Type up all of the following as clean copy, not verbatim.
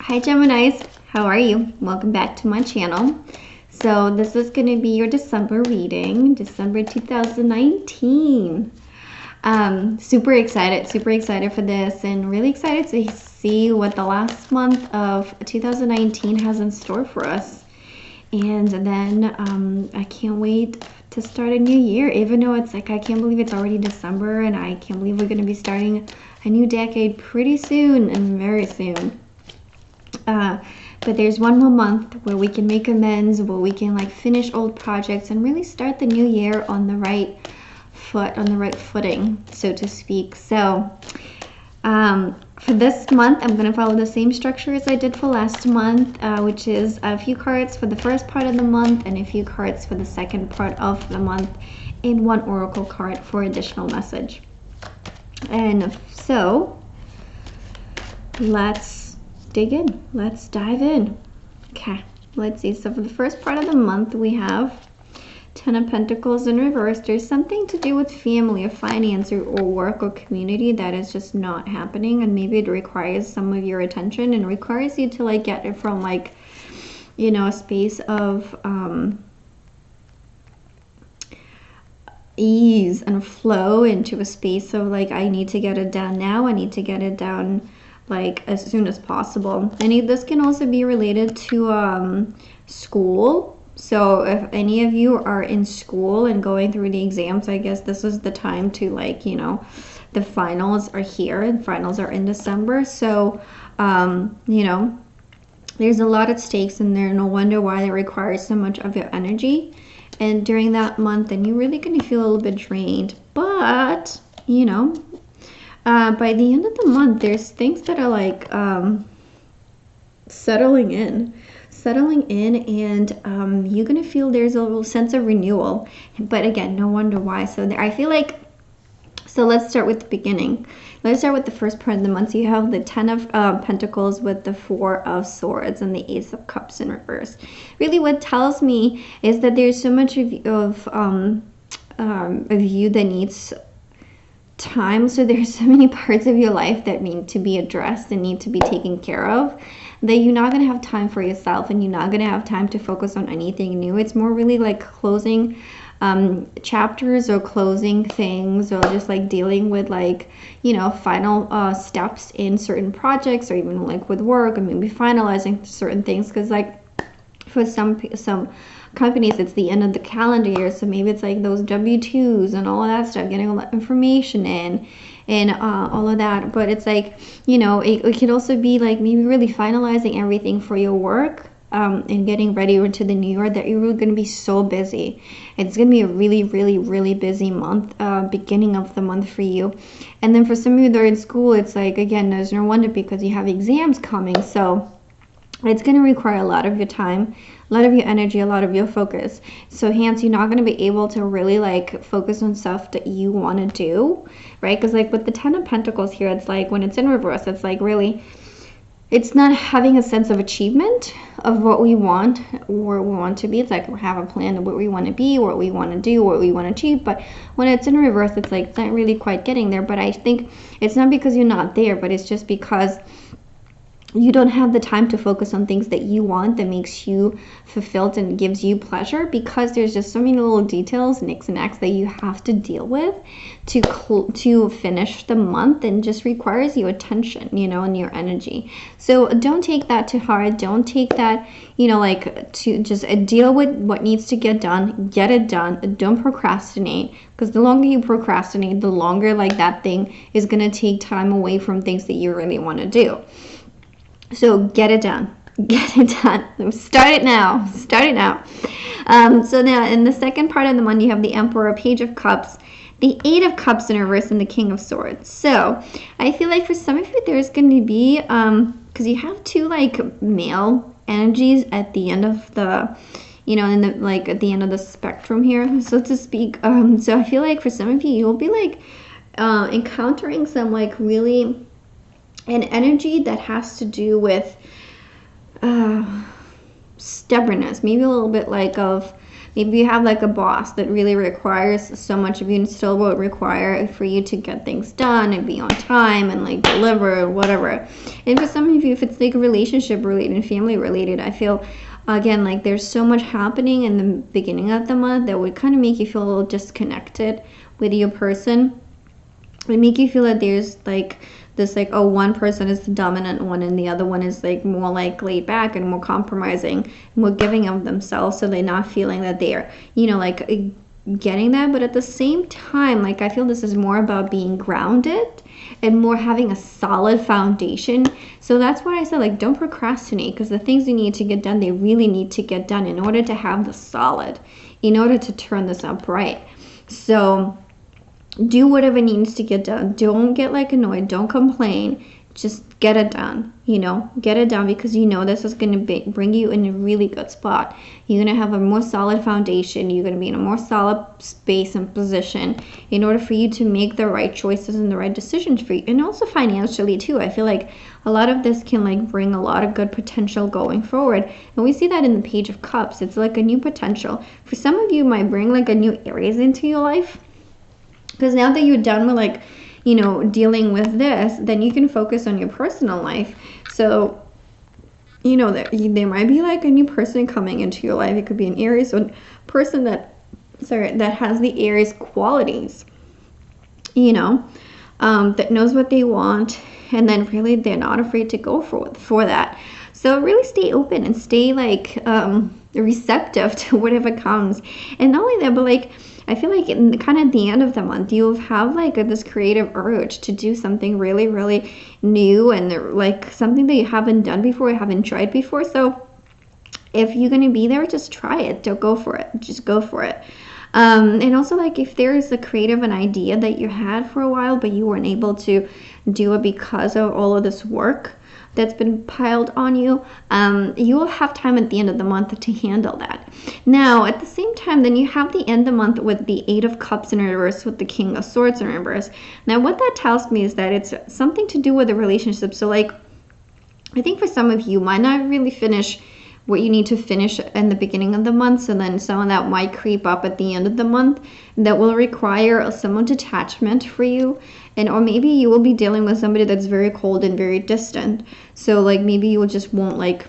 Hi Geminis, how are you? Welcome back to my channel. So this is going to be your December reading, December 2019. Super excited for this, and really excited to see what the last month of 2019 has in store for us. And then I can't wait to start a new year, even though it's like I can't believe it's already December, and I can't believe we're going to be starting a new decade pretty soon, and very soon. But there's one more month where we can make amends, where we can like finish old projects and really start the new year on the right foot, on the right footing, so to speak. So for this month, I'm going to follow the same structure as I did for last month, which is a few cards for the first part of the month and a few cards for the second part of the month, and one oracle card for additional message. And so let's dig in. Let's dive in. Okay, let's see. So for the first part of the month, we have 10 of Pentacles in reverse. There's something to do with family or finance or work or community that is just not happening, and maybe it requires some of your attention and requires you to like get it from like, you know, a space of ease and flow into a space of like, I need to get it done now. I need to get it done like as soon as possible. And this can also be related to school. So if any of you are in school and going through the exams, I guess this is the time to like, you know, the finals are here, and finals are in December. So you know, there's a lot at stakes, and there, no wonder why it requires so much of your energy. And during that month, then you're really going to feel a little bit drained. But you know, by the end of the month, there's things that are like settling in, and you're gonna feel there's a little sense of renewal. But again, no wonder why. So I feel like, so let's start with the beginning. Let's start with the first part of the month. So you have the 10 of Pentacles with the 4 of Swords and the Ace of Cups in reverse. Really, what tells me is that there's so much of you that needs time. So there's so many parts of your life that need to be addressed and need to be taken care of, that you're not going to have time for yourself, and you're not going to have time to focus on anything new. It's more really like closing chapters, or closing things, or just like dealing with like, you know, final steps in certain projects, or even like with work, and maybe finalizing certain things. Because like for some companies, it's the end of the calendar year, so maybe it's like those W-2s and all of that stuff, getting all that information in, and all of that. But it's like, you know, it could also be like maybe really finalizing everything for your work, and getting ready into the new year, that you're really going to be so busy. It's going to be a really busy month, beginning of the month for you. And then for some of you that are in school, it's like, again, there's no wonder, because you have exams coming. So it's going to require a lot of your time, a lot of your energy, a lot of your focus. So hence, you're not going to be able to really like focus on stuff that you want to do, right? Because like with the 10 of Pentacles here, it's like when it's in reverse, it's like really, it's not having a sense of achievement of what we want, where we want to be. It's like we have a plan of what we want to be, what we want to do, what we want to achieve. But when it's in reverse, it's like it's not really quite getting there. But I think it's not because you're not there, but it's just because you don't have the time to focus on things that you want, that makes you fulfilled and gives you pleasure, because there's just so many little details, nicks and knacks, that you have to deal with to finish the month, and just requires your attention, you know, and your energy. So don't take that to heart. Don't take that, you know, like to just deal with what needs to get done. Get it done. Don't procrastinate, because the longer you procrastinate, the longer like that thing is going to take time away from things that you really want to do. So get it done. Get it done. Start it now. Start it now. So now in the second part of the month, you have the Emperor, Page of Cups, the 8 of Cups in reverse, and the King of Swords. So I feel like for some of you, there's going to be, because you have two like male energies at the end of the, you know, in the like at the end of the spectrum here, so to speak. So I feel like for some of you, you'll be like encountering some like really an energy that has to do with stubbornness, maybe a little bit like of Maybe you have like a boss that really requires so much of you and still will require for you to get things done and be on time and like deliver or whatever. And for some of you, if it's like relationship related and family related, I feel again like there's so much happening in the beginning of the month that would kind of make you feel a little disconnected with your person. It make you feel that there's like this like, oh, one person is the dominant one and the other one is like more like laid back and more compromising, more giving of themselves, so they're not feeling that they're, you know, like getting that. But at the same time, like I feel this is more about being grounded and more having a solid foundation. So that's why I said, like, don't procrastinate, because the things you need to get done, they really need to get done in order to have the solid, in order to turn this up right. So do whatever needs to get done. Don't get like annoyed. Don't complain. Just get it done. You know, get it done, because you know this is going to bring you in a really good spot. You're going to have a more solid foundation. You're going to be in a more solid space and position in order for you to make the right choices and the right decisions for you. And also financially too. I feel like a lot of this can like bring a lot of good potential going forward. And we see that in the Page of Cups. It's like a new potential. For some of you, it might bring like a new Aries into your life. Because now that you're done with like, you know, dealing with this, then you can focus on your personal life. So, you know, there might be like a new person coming into your life. It could be an Aries or person that has the Aries qualities, you know, that knows what they want, and then really they're not afraid to go for that. So really stay open and stay like receptive to whatever comes. And not only that, but like I feel like in kind of at the end of the month, you'll have like this creative urge to do something really, really new and like something that you haven't done before, haven't tried before. So if you're going to be there, just try it. Don't go for it. Just go for it. And also like if there is a creative an idea that you had for a while, but you weren't able to do it because of all of this work that's been piled on you, you will have time at the end of the month to handle that. Now, at the same time, then you have the end of the month with the Eight of Cups in reverse with the King of Swords in reverse. Now, what that tells me is that it's something to do with a relationship. So, like, I think for some of you might not really finish what you need to finish in the beginning of the month, so then some of that might creep up at the end of the month that will require some detachment for you. And or maybe you will be dealing with somebody that's very cold and very distant, so like maybe you just won't like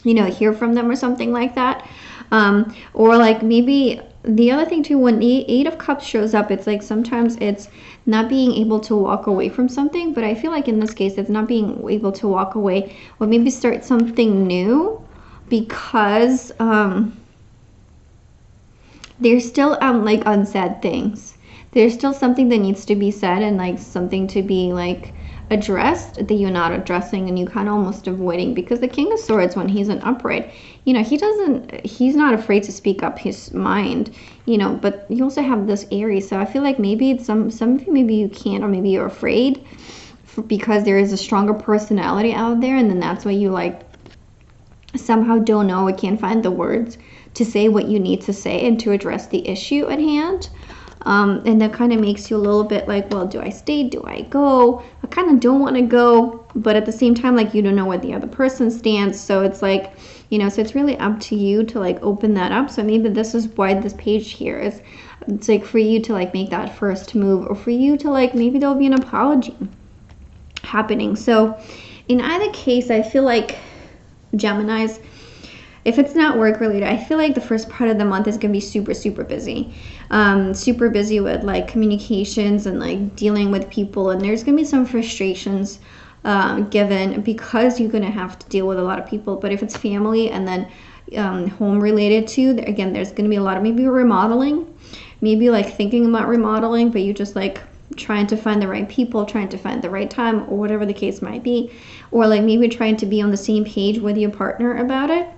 you know, hear from them or something like that. Or like maybe the other thing too, when the Eight of Cups shows up, it's like sometimes it's not being able to walk away from something, but I feel like in this case it's not being able to walk away or maybe start something new, because there's still like unsaid things. There's still something that needs to be said and like something to be like addressed that you're not addressing, and you kind of almost avoiding, because the King of Swords, when he's an upright, you know, he's not afraid to speak up his mind, you know, but you also have this Aries. So I feel like maybe some of you, maybe you can't, or maybe you're afraid because there is a stronger personality out there, and then that's why you like somehow don't know or can't find the words to say what you need to say and to address the issue at hand. And that kind of makes you a little bit like, well, do I stay? Do I go? I kind of don't want to go, but at the same time, like, you don't know where the other person stands. So it's like, you know, so it's really up to you to like open that up. So maybe this is why this page here is, it's like for you to like make that first move, or for you to like, maybe there'll be an apology happening. So in either case, I feel like Geminis, if it's not work related, I feel like the first part of the month is going to be super, super busy. Super busy with like communications and like dealing with people. And there's going to be some frustrations given, because you're going to have to deal with a lot of people. But if it's family and then home related too, again, there's going to be a lot of maybe remodeling, maybe like thinking about remodeling, but you just like trying to find the right people, trying to find the right time, or whatever the case might be. Or like maybe trying to be on the same page with your partner about it.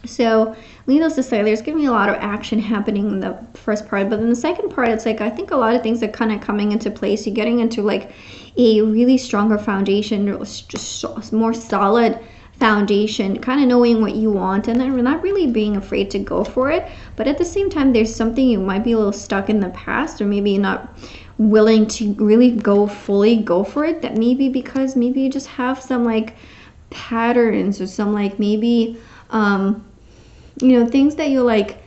So needless to say, there's going to be a lot of action happening in the first part, but in the second part, it's like I think a lot of things are kind of coming into place. You're getting into like a really stronger foundation, just more solid foundation, kind of knowing what you want, and then not really being afraid to go for it. But at the same time, there's something you might be a little stuck in the past, or maybe not willing to really fully go for it. That maybe because maybe you just have some like patterns, or some like maybe things that you like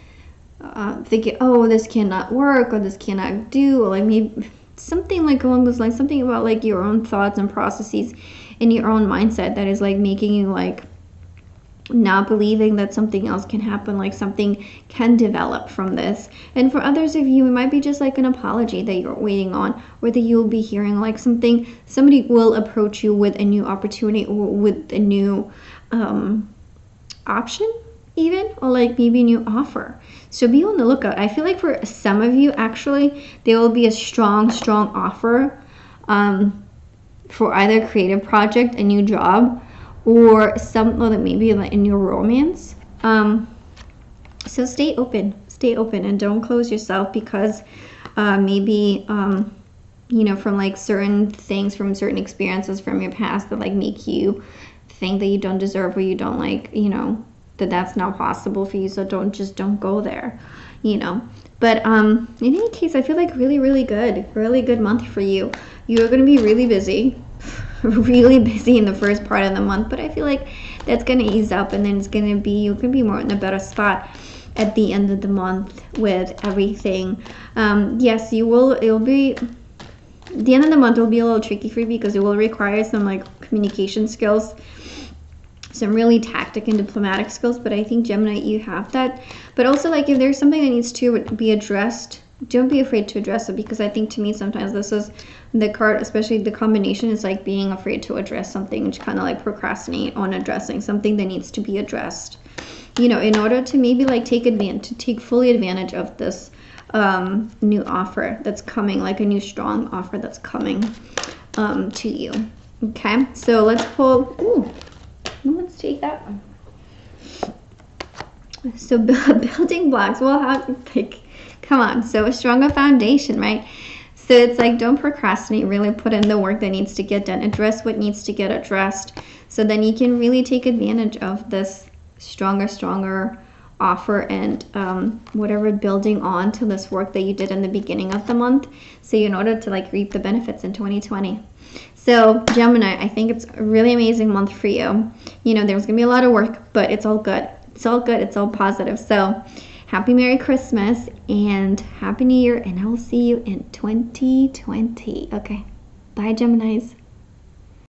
thinking, oh, this cannot work, or this cannot do, or like maybe something like along those lines, something about like your own thoughts and processes in your own mindset that is like making you like not believing that something else can happen, like something can develop from this. And for others of you, it might be just like an apology that you're waiting on, or that you'll be hearing like somebody will approach you with a new opportunity, or with a new option even, or like maybe a new offer. So be on the lookout. I feel like for some of you, actually, there will be a strong offer for either creative project, a new job, or something maybe like in your romance. So stay open, and don't close yourself, because maybe from like certain things, from certain experiences from your past that like make you think that you don't deserve, or you don't like, that that's not possible for you. So don't go there, But in any case, I feel like really good month for you. You're going to be really busy. Really busy in the first part of the month, but I feel like that's going to ease up, and then you can be more in a better spot at the end of the month with everything. Yes, it'll be, the end of the month will be a little tricky for you, because it will require some like communication skills, some really tactic and diplomatic skills, but I think, Gemini, you have that. But also, like, if there's something that needs to be addressed, don't be afraid to address it, because I think, to me, sometimes this is the card, especially the combination, is like being afraid to address something, which kind of like procrastinate on addressing something that needs to be addressed, in order to maybe like take fully advantage of this new offer that's coming, like a new strong offer that's coming to you. Okay, so let's pull. Let's take that one. So building blocks, we'll have to pick. Come on, so a stronger foundation, right? So it's like, don't procrastinate, really put in the work that needs to get done, address what needs to get addressed, so then you can really take advantage of this stronger offer, and whatever, building on to this work that you did in the beginning of the month, so in order to like reap the benefits in 2020. So Gemini, I think it's a really amazing month for you. There's gonna be a lot of work, but it's all good. It's all good. It's all positive. So happy Merry Christmas and Happy New Year, and I will see you in 2020. Okay, bye, Geminis.